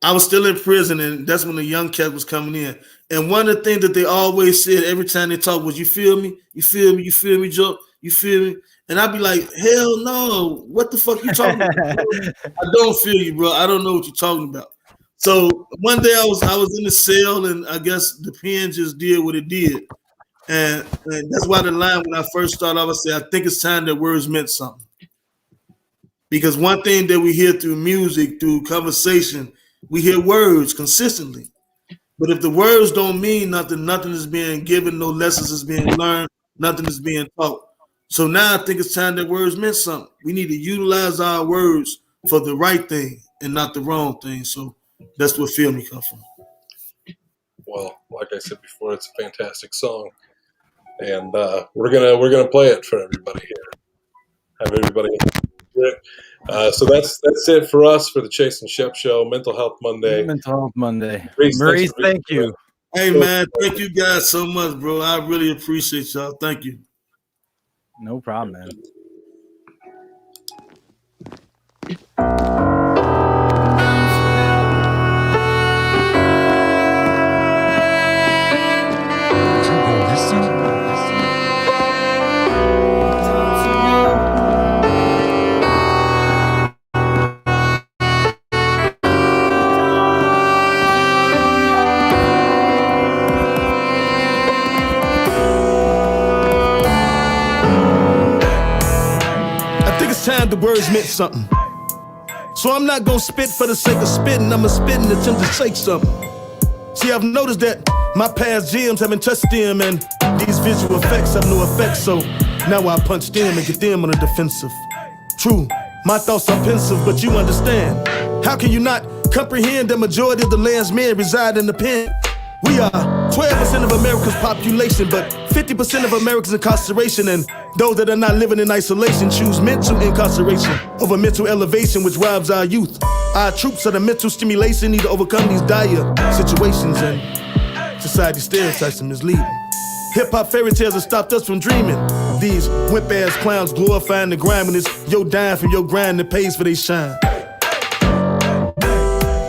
I was still in prison, and that's when the young cat was coming in. And one of the things that they always said every time they talk was, "You feel me? You feel me? You feel me, Joe? You feel me?" And I'd be like, "Hell no! What the fuck you talking about? I don't feel you, bro. I don't know what you're talking about." So one day I was in the cell, and I guess the pen just did what it did, and that's why the line when I first started off, I said, "I think it's time that words meant something." Because one thing that we hear through music, through conversation, we hear words consistently. But if the words don't mean nothing, nothing is being given, no lessons is being learned, nothing is being taught. So now I think it's time that words meant something. We need to utilize our words for the right thing and not the wrong thing. So that's where Feel Me comes from. Well, like I said before, it's a fantastic song, and we're gonna play it for everybody here. Have everybody hear it. So that's it for us for the Chase and Shep Show, Mental Health Monday. Mental Health Monday. Maurice, thank you. Hey man, thank you guys so much, bro. I really appreciate y'all. Thank you. No problem, man. Time the words meant something. So I'm not gonna spit for the sake of spitting. I'ma spit in the attempt to say something. See, I've noticed that my past gems haven't touched them, and these visual effects have no effect. So now I punch them and get them on the defensive. True, my thoughts are pensive, but you understand. How can you not comprehend the majority of the land's men reside in the pen? We are 12% of America's population, but 50% of Americans incarceration, and those that are not living in isolation choose mental incarceration over mental elevation, which robs our youth. Our troops are the mental stimulation need to overcome these dire situations, and society stereotypes and misleading. Hip-hop fairy tales have stopped us from dreaming. These wimp-ass clowns glorifying the grind when it's your dime from your grind that pays for they shine.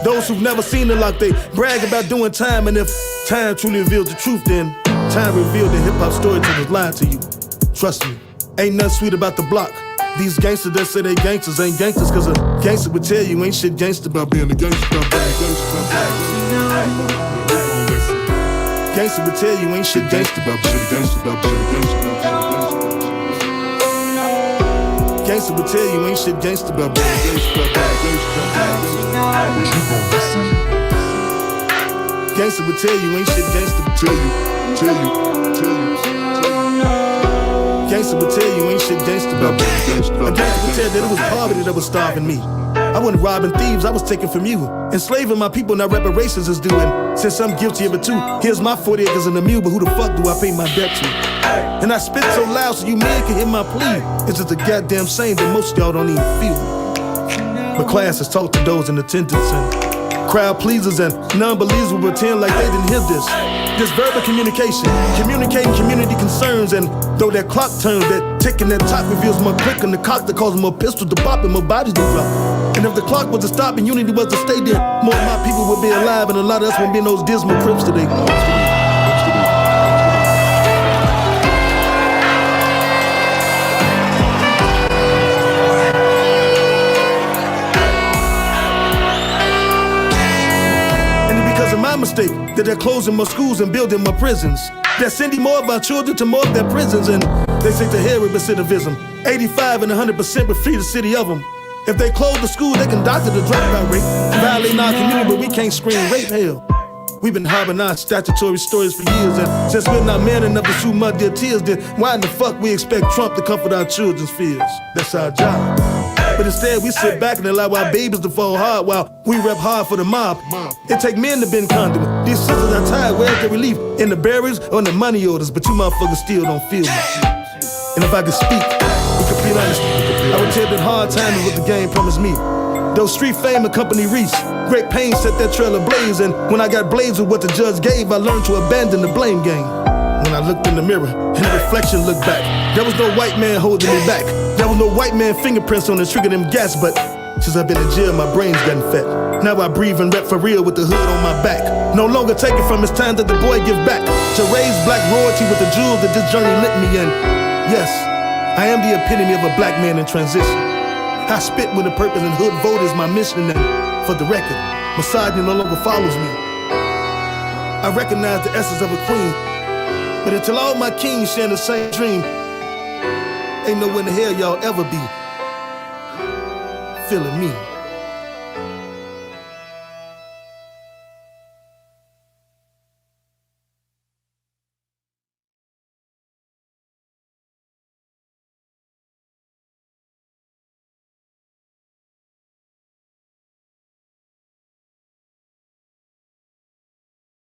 Those who've never seen the lock, they brag about doing time, and if time truly reveals the truth, then time revealed the hip-hop storytellers lied to you. Trust me, ain't nothing sweet about the block. These gangsters that say they gangsters ain't gangsters, cause a gangster would tell you ain't shit gangster about being a gangster. Gangster would tell you ain't shit gangster about being a gangster. Gangster would tell you ain't shit gangster about being a gangster. Gangster would tell you ain't shit gangster. Tell you. Gangster would tell you ain't shit gangster about being a gangster. A gangster would tell that it was poverty that was starving me. I wasn't robbing thieves, I was taking from you. Enslaving my people, now reparations is due. And since I'm guilty of it too, here's my 40 acres and a mule, but who the fuck do I pay my debt to? And I spit so loud so you men can hear my plea. It's just a goddamn shame that most of y'all don't even feel me. But class is taught to those in attendance, and crowd pleasers and non-believers will pretend like they didn't hear this. This verbal communication, communicating community concerns, and though that clock turns, that ticking, that top reveals more quick, and the cock that causes more pistols to pop and more bodies to drop. And if the clock was to stop and unity was to stay there, more of my people would be alive, and a lot of us won't be in those dismal crypts today. My mistake that they're closing more schools and building more prisons. They're sending more of our children to more of their prisons, and they say to hell with recidivism. 85 and 100% would free the city of them. If they close the school, they can doctor the dropout rate, violating our community, but we can't scream rape hell. We've been harboring our statutory stories for years, and since we're not man enough to sue mud their tears, then why in the fuck we expect Trump to comfort our children's fears? That's our job. But instead we sit back and allow our babies to fall hard while we rep hard for the mob. It take men to bend conduit. These sisters are tired, where's the relief? In the berries or in the money orders? But you motherfuckers still don't feel me. And if I could speak with complete honesty, I would tell that hard time is what the game promised me. Those street fame accompany Reese. Great pain set that trail ablaze, and when I got blazed with what the judge gave, I learned to abandon the blame game. When I looked in the mirror and the reflection looked back, there was no white man holding me back. There was no white man fingerprints on the trigger them gas, but since I've been in jail, my brain's gotten fat. Now I breathe and rep for real with the hood on my back. No longer take it from it's time that the boy give back. To raise black royalty with the jewels that this journey lit me in. Yes, I am the epitome of a black man in transition. I spit with a purpose, and hood vote is my mission, and for the record, misogyny no longer follows me. I recognize the essence of a queen, but until all my kings share the same dream, ain't nowhere in the hell y'all ever be feeling me.